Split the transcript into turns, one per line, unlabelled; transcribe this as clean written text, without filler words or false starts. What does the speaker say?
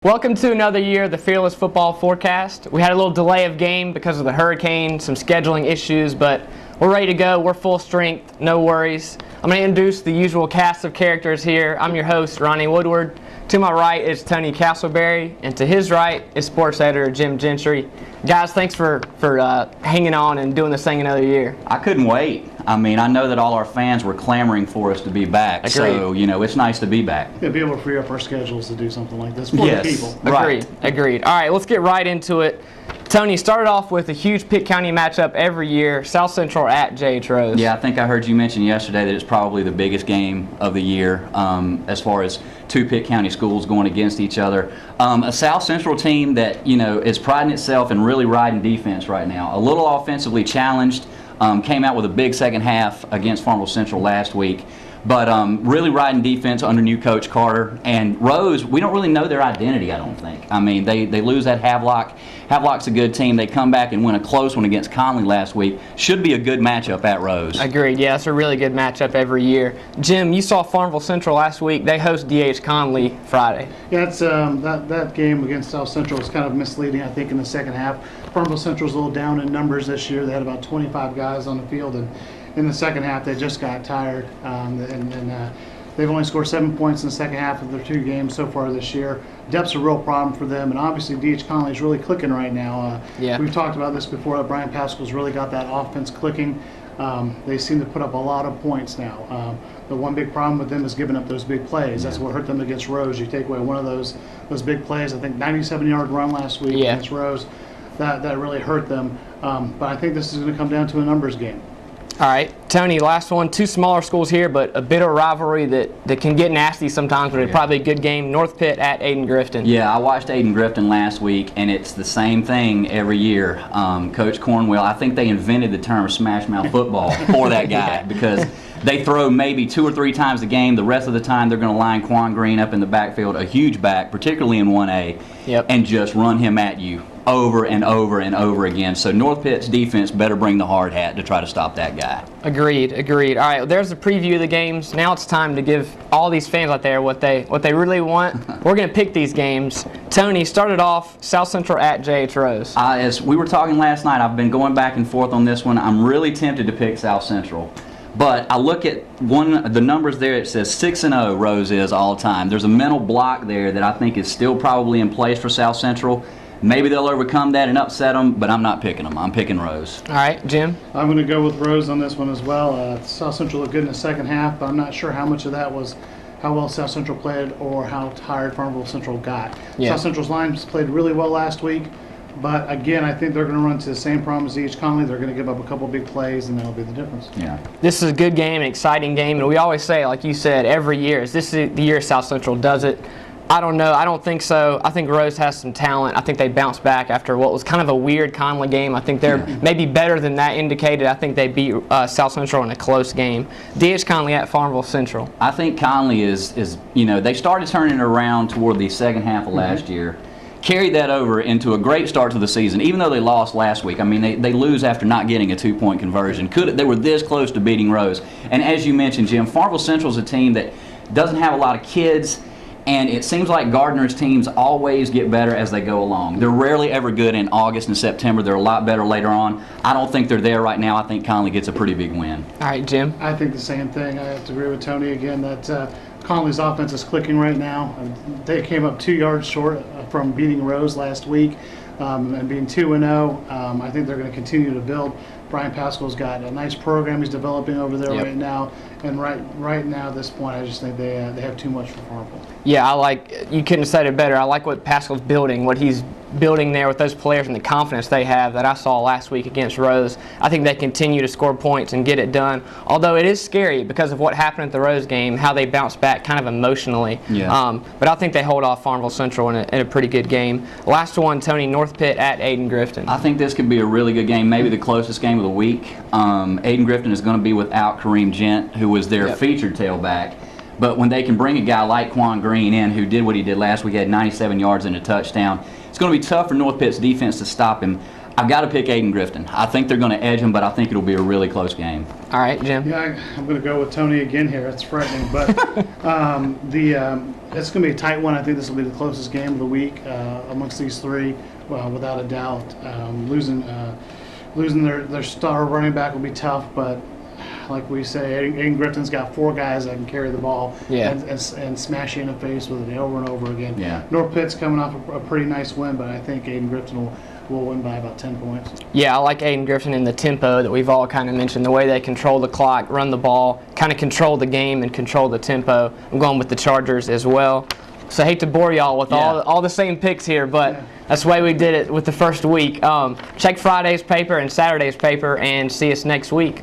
Welcome to another year of the Fearless Football Forecast. We had a little delay of game because of the hurricane, some scheduling issues, but we're ready to go. We're full strength, no worries. I'm going to introduce the usual cast of characters here. I'm your host, Ronnie Woodward. To my right is Tony Castleberry, and to his right is sports editor Jim Gentry. Guys, thanks for hanging on and doing this thing another year.
I couldn't wait. I mean, I know that all our fans were clamoring for us to be back.
Agreed.
So, it's nice to be back.
Yeah, be able to free up our schedules to do something like this for the people.
Agreed. Agreed. All right, let's get right into it. Tony, started off with a huge Pitt County matchup every year, South Central at J.H. Rose.
Yeah, I think I heard you mention yesterday that it's probably the biggest game of the year as far as two Pitt County schools going against each other. A South Central team that, is priding itself in really riding defense right now. A little offensively challenged, came out with a big second half against Farmville Central last week. But really riding defense under new coach Carter. And Rose, we don't really know their identity, I don't think. I mean, they lose at Havelock. Havelock's a good team. They come back and win a close one against Conley last week. Should be a good matchup at Rose.
Agreed. Yeah, it's a really good matchup every year. Jim, you saw Farmville Central last week. They host D.H. Conley Friday.
Yeah, it's, that game against South Central was kind of misleading, I think, in the second half. Farmville Central's a little down in numbers this year. They had about 25 guys on the field, and in the second half, they just got tired, and they've only scored 7 points in the second half of their two games so far this year. Depth's a real problem for them, and obviously D.H. Conley is really clicking right now. We've talked about this before. Brian Pascal's really got that offense clicking. They seem to put up a lot of points now. The one big problem with them is giving up those big plays. That's what hurt them against Rose. You take away one of those big plays. I think 97-yard run last week against Rose. That really hurt them. But I think this is going to come down to a numbers game.
All right, Tony, last one. Two smaller schools here, but a bitter rivalry that can get nasty sometimes, but it's probably a good game. North Pitt at Ayden-Grifton.
Yeah, I watched Ayden-Grifton last week, and it's the same thing every year. Coach Cornwell, I think they invented the term smash mouth football for that guy because they throw maybe 2 or 3 times a game. The rest of the time, they're going to line Quan Green up in the backfield, a huge back, particularly in 1A, and just run him at you over and over and over again. So North Pitt's defense better bring the hard hat to try to stop that guy. Agreed.
All right, well, there's a preview of the games. Now it's time to give all these fans out there what they really want. We're going to pick these games. Tony, started off South Central at J.H. Rose.
As we were talking last night, I've been going back and forth on this one. I'm really tempted to pick South Central. But I look at the numbers there, it says 6-0 Rose is all time. There's a mental block there that I think is still probably in place for South Central. Maybe they'll overcome that and upset them, but I'm not picking them. I'm picking Rose.
All right, Jim?
I'm going to go with Rose on this one as well. South Central looked good in the second half, but I'm not sure how much of that was how well South Central played or how tired Farmville Central got. South Central's lines played really well last week, but again, I think they're going to run into the same problem as D.H. Conley. They're going to give up a couple big plays, and that'll be the difference.
Yeah.
This is a good game, an exciting game, and we always say, like you said, every year, is this the year South Central does it? I don't know. I don't think so. I think Rose has some talent. I think they bounced back after what was kind of a weird Conley game. I think they're maybe better than that indicated. I think they beat South Central in a close game. D.H. Conley at Farmville Central.
I think Conley is they started turning it around toward the second half of last year. Carried that over into a great start to the season, even though they lost last week. I mean, they lose after not getting a 2-point conversion. They were this close to beating Rose. And as you mentioned, Jim, Farmville Central is a team that doesn't have a lot of kids. And it seems like Gardner's teams always get better as they go along. They're rarely ever good in August and September. They're a lot better later on. I don't think they're there right now. I think Conley gets a pretty big win.
All right, Jim?
I think the same thing. I have to agree with Tony again that Conley's offense is clicking right now. They came up 2 yards short from beating Rose last week and being 2-0. I think they're going to continue to build. Brian Pascal's got a nice program he's developing over there right now. And right now, at this point, I just think they have too much for Farmville.
Yeah, you couldn't have said it better. I like what Pascal's building, what he's building there with those players and the confidence they have that I saw last week against Rose. I think they continue to score points and get it done. Although it is scary because of what happened at the Rose game, how they bounced back kind of emotionally. But I think they hold off Farmville Central in a pretty good game. Last one, Tony, North Pitt at Ayden-Grifton.
I think this could be a really good game, maybe the closest game of the week. Ayden-Grifton is going to be without Kareem Gent, who was their featured tailback. But when they can bring a guy like Quan Green in, who did what he did last week, had 97 yards and a touchdown, it's going to be tough for North Pitt's defense to stop him. I've got to pick Aiden Grifton. I think they're going to edge him, but I think it'll be a really close game.
All right, Jim.
Yeah, I'm going to go with Tony again here. It's frightening, but it's going to be a tight one. I think this will be the closest game of the week amongst these three, without a doubt. Losing their star running back will be tough, but like we say, Aiden Grifton's got 4 guys that can carry the ball and smash you in the face with it over and over again.
Yeah.
North Pitt's coming off a pretty nice win, but I think Aiden Grifton will win by about 10 points.
Yeah, I like Aiden Grifton in the tempo that we've all kind of mentioned, the way they control the clock, run the ball, kind of control the game and control the tempo. I'm going with the Chargers as well. So I hate to bore y'all with all the same picks here, but that's the way we did it with the first week. Check Friday's paper and Saturday's paper and see us next week.